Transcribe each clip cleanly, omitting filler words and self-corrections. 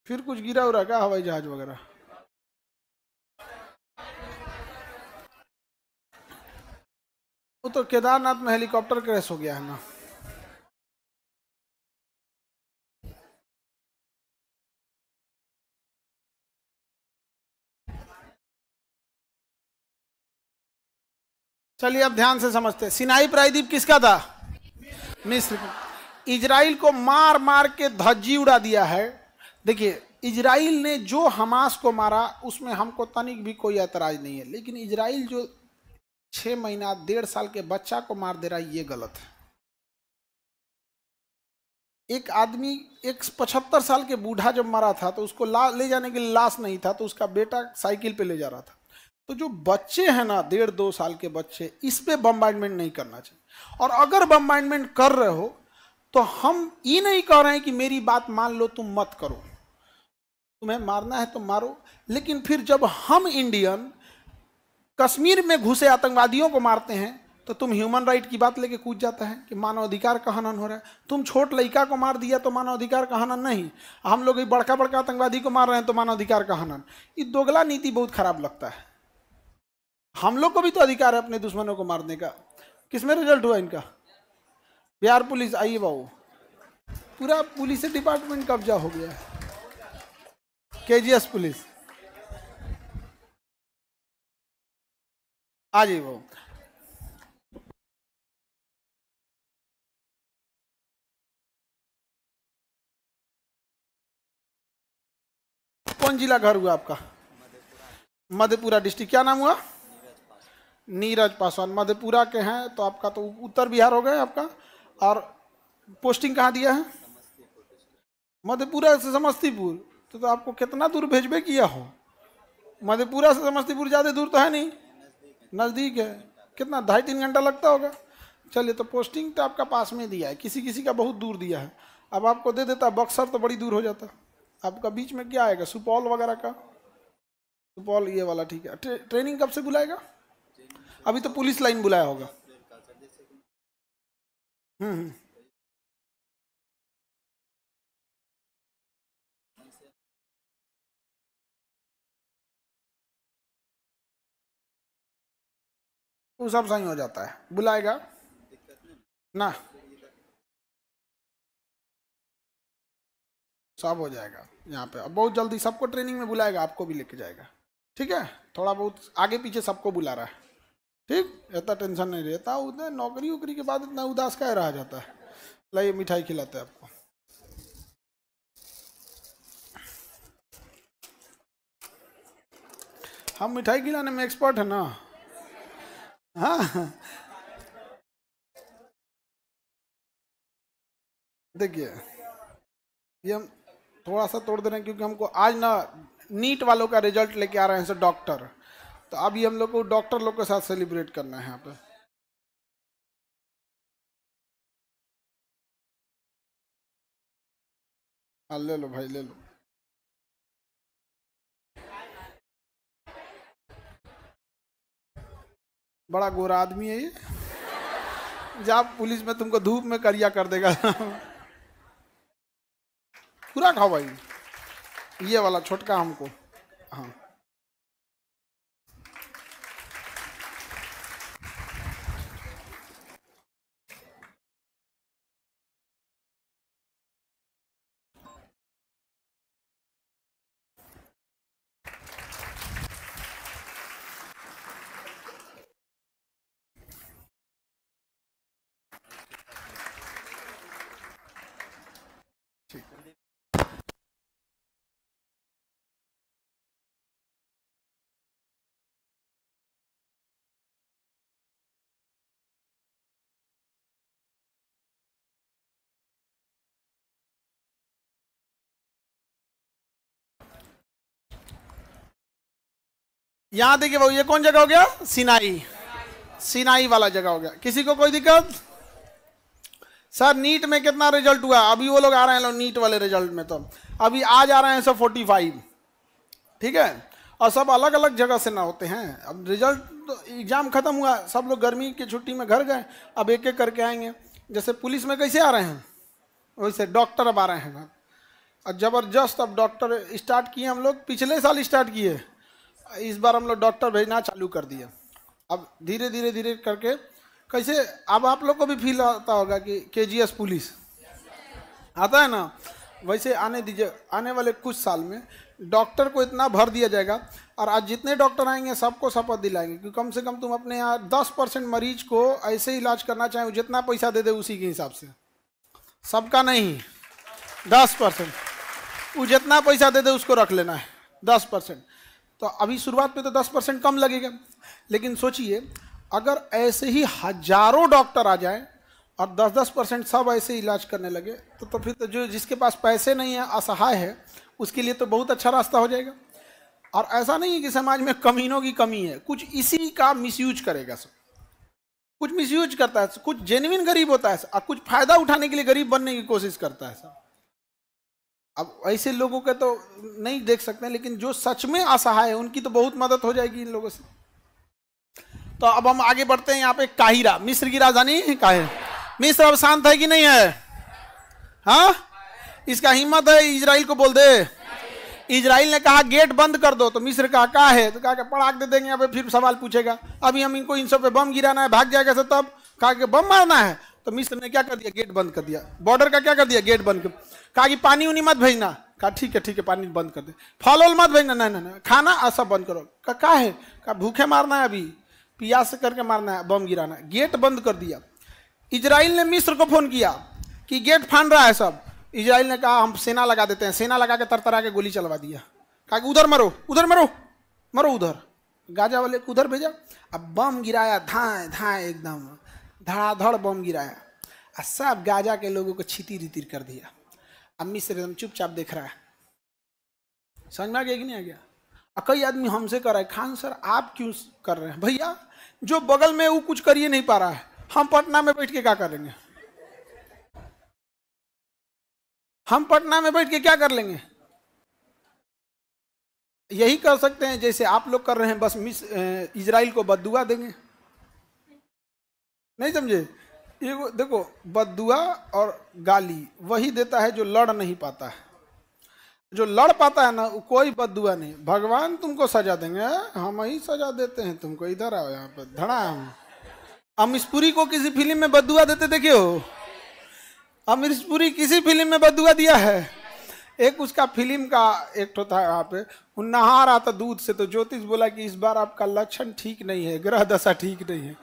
फिर कुछ गिरा उरा क्या, हवाई जहाज वगैरह? वो तो केदारनाथ में हेलीकॉप्टर क्रैश हो गया है ना। चलिए अब ध्यान से समझते हैं। सिनाई प्रायद्वीप किसका था? मिस्र। इजराइल को मार मार के धज्जी उड़ा दिया है। देखिए, इजराइल ने जो हमास को मारा उसमें हमको तनिक भी कोई ऐतराज नहीं है, लेकिन इजराइल जो 6 महीना 1.5 साल के बच्चा को मार दे रहा है, ये गलत है। एक आदमी, एक 75 साल के बूढ़ा जब मरा था तो उसको ले जाने के लिए लाश नहीं था, तो उसका बेटा साइकिल पे ले जा रहा था। तो जो बच्चे हैं ना, 1.5-2 साल के बच्चे, इस पे बम्बार्डमेंट नहीं करना चाहिए। और अगर बम्बार्डमेंट कर रहे हो तो हम ये नहीं कह रहे हैं कि मेरी बात मान लो, तुम मत करो, तुम्हें मारना है तो मारो। लेकिन फिर जब हम इंडियन कश्मीर में घुसे आतंकवादियों को मारते हैं तो तुम ह्यूमन राइट की बात लेके कूद जाता है कि मानव अधिकार का हनन हो रहा है। तुम छोट लड़का को मार दिया तो मानव अधिकार का हनन नहीं, हम लोग बड़का बड़का आतंकवादी को मार रहे हैं तो मानव अधिकार का हनन। ये दोगला नीति बहुत खराब लगता है। हम लोग को भी तो अधिकार है अपने दुश्मनों को मारने का। किसमें रिजल्ट हुआ इनका? बिहार पुलिस, आइए बाबू, पूरा पुलिस डिपार्टमेंट कब्जा हो गया है। केजीएस पुलिस, आ जाइए बाबू। कौन जिला घर हुआ आपका? मधेपुरा डिस्ट्रिक्ट। क्या नाम हुआ? नीरज पासवान। मधेपुरा के हैं तो आपका तो उत्तर बिहार हो गए आपका। और पोस्टिंग कहाँ दिया है? मधेपुरा से समस्तीपुर। तो आपको कितना दूर भेजबे किया हो? मधेपुरा से समस्तीपुर ज़्यादा दूर तो है नहीं, नज़दीक है। कितना 2.5-3 घंटा लगता होगा। चलिए, तो पोस्टिंग तो आपका पास में दिया है, किसी किसी का बहुत दूर दिया है। अब आपको दे देता बक्सर तो बड़ी दूर हो जाता। आपका बीच में क्या आएगा? सुपौल वगैरह का? सुपौल ये वाला ठीक है। ट्रेनिंग कब से बुलाएगा? अभी तो पुलिस लाइन बुलाया होगा। हम्म। वो सब सही हो जाता है, बुलाएगा ना, सब हो जाएगा यहाँ पे। अब बहुत जल्दी सबको ट्रेनिंग में बुलाएगा, आपको भी लेके जाएगा। ठीक है, थोड़ा बहुत आगे पीछे सबको बुला रहा है। ठीक, इतना टेंशन नहीं रहता। उधर नौकरी वोकरी के बाद इतना उदास क्या रहा जाता है। लाइए मिठाई खिलाते हैं आपको। हम मिठाई खिलाने में एक्सपर्ट है ना। हाँ, देखिए, ये हम थोड़ा सा तोड़ दे रहे हैं क्योंकि हमको आज ना नीट वालों का रिजल्ट लेके आ रहे हैं, सर डॉक्टर। तो अभी हम लोग को डॉक्टर लोग के साथ सेलिब्रेट करना है यहाँ पे। हाँ, ले लो भाई, ले लो। बड़ा गोरा आदमी है ये, जब पुलिस में तुमको धूप में करिया कर देगा। पूरा खाओ भाई, ये वाला छोटका हमको। हाँ, ठीक। यहाँ देखिए भाई, ये कौन जगह हो गया? सिनाई। सिनाई वाला जगह हो गया। किसी को कोई दिक्कत? सर नीट में कितना रिजल्ट हुआ? अभी वो लोग आ रहे हैं लोग नीट वाले रिजल्ट में, तो अभी आज आ रहे हैं सब 45। ठीक है, और सब अलग अलग जगह से ना होते हैं। अब रिजल्ट तो एग्जाम खत्म हुआ, सब लोग गर्मी की छुट्टी में घर गए, अब एक एक करके आएंगे। जैसे पुलिस में कैसे आ रहे हैं, वैसे डॉक्टर अब आ रहे हैं। और जबरदस्त अब डॉक्टर स्टार्ट किए हम लोग, पिछले साल स्टार्ट किए, इस बार हम लोग डॉक्टर भेजना चालू कर दिए। अब धीरे धीरे धीरे करके कैसे, अब आप लोग को भी फील आता होगा कि केजीएस पुलिस आता है ना, वैसे आने दीजिए। आने वाले कुछ साल में डॉक्टर को इतना भर दिया जाएगा, और आज जितने डॉक्टर आएंगे सबको शपथ दिलाएंगे कि कम से कम तुम अपने यहाँ 10% मरीज को ऐसे इलाज करना चाहें, जितना पैसा दे दे उसी के हिसाब से, सबका नहीं, 10%, वो जितना पैसा दे दे उसको रख लेना है 10%। तो अभी शुरुआत में तो 10% कम लगेगा, लेकिन सोचिए अगर ऐसे ही हजारों डॉक्टर आ जाए और 10-10% सब ऐसे इलाज करने लगे तो फिर तो जो जिसके पास पैसे नहीं है, असहाय है, उसके लिए तो बहुत अच्छा रास्ता हो जाएगा। और ऐसा नहीं है कि समाज में कमीनों की कमी है, कुछ इसी का मिसयूज करेगा सब, कुछ मिसयूज करता है, कुछ जेन्युइन गरीब होता है और कुछ फायदा उठाने के लिए गरीब बनने की कोशिश करता है सब। अब ऐसे लोगों के तो नहीं देख सकते, लेकिन जो सच में असहाय है उनकी तो बहुत मदद हो जाएगी इन लोगों से। तो अब हम आगे बढ़ते हैं। यहाँ पे काहिरा, मिस्र की राजधानी काहिरा। मिस्र अब शांत है कि नहीं है? हाँ, इसका हिम्मत है इजराइल को बोल दे। इजराइल ने कहा गेट बंद कर दो, तो मिस्र कहा क्या है, तो कहा कि पड़ाक दे देंगे। यहाँ पे फिर सवाल पूछेगा, अभी हम इनको इन सब पे बम गिराना है, भाग जाएगा सब, तब कहा कि बम मारना है। तो मिस्र ने क्या कर दिया, गेट बंद कर दिया। बॉर्डर का क्या कर दिया, गेट बंद कर। कहा कि पानी उनी मत भेजना, कहा ठीक है पानी बंद कर दे। फल वल मत भेजना, नहीं, खाना सब बंद करो। क्या है, कहा भूखे मारना है, अभी पियास से करके मारना है, बम गिराना है। गेट बंद कर दिया। इजराइल ने मिस्र को फोन किया कि गेट फान रहा है सब। इजराइल ने कहा हम सेना लगा देते हैं, सेना लगा के तरतरा के गोली चलवा दिया। कहा कि उधर मरो, उधर मरो, मरो उधर। गाजा वाले को उधर भेजा। अब बम गिराया, धाए धाए एकदम धड़ाधड़ बम गिराया, और सब गाजा के लोगों को छितिर रितिर कर दिया। अब मिस्र एकदम चुपचाप देख रहा है। समझ में आ गया कि नहीं आ गया? और कई आदमी हमसे कर रहा है, खान सर आप क्यों कर रहे हैं? भैया जो बगल में वो कुछ करिए नहीं पा रहा है, हम पटना में बैठ के क्या करेंगे? हम पटना में बैठ के क्या कर लेंगे? यही कर सकते हैं जैसे आप लोग कर रहे हैं, बस इजराइल को बद्दुआ देंगे। नहीं समझे? ये देखो, बद्दुआ और गाली वही देता है जो लड़ नहीं पाता है। जो लड़ पाता है ना, कोई बद्दुआ नहीं। भगवान तुमको सजा देंगे, हम ही सजा देते हैं तुमको, इधर आओ यहाँ पे धड़ा। हम अमीश पुरी को किसी फिल्म में बद्दुआ देते देखे हो? अमीश पुरी किसी फिल्म में बद्दुआ दिया है? एक उसका फिल्म का एक तो था, यहाँ पे वो नहा रहा था दूध से, तो ज्योतिष बोला कि इस बार आपका लक्षण ठीक नहीं है, ग्रह दशा ठीक नहीं है।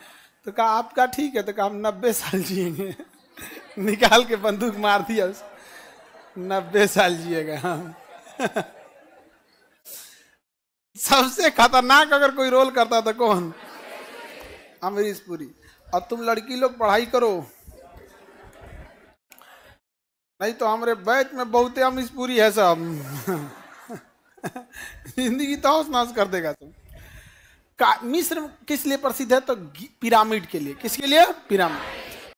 तो कहा आपका ठीक है, तो कहा हम 90 साल जिएंगे। निकाल के बंदूक मार दिया, 90 साल जिएगा हम। सबसे खतरनाक अगर कोई रोल करता था कौन? अमरीश पुरी। और तुम लड़की लोग पढ़ाई करो, नहीं तो हमारे बैच में बहुत अमरीश पुरी है सब। जिंदगी तहस नहस कर देगा तुम। मिस्र किस लिए प्रसिद्ध है? तो पिरामिड के लिए। किसके लिए? पिरामिड।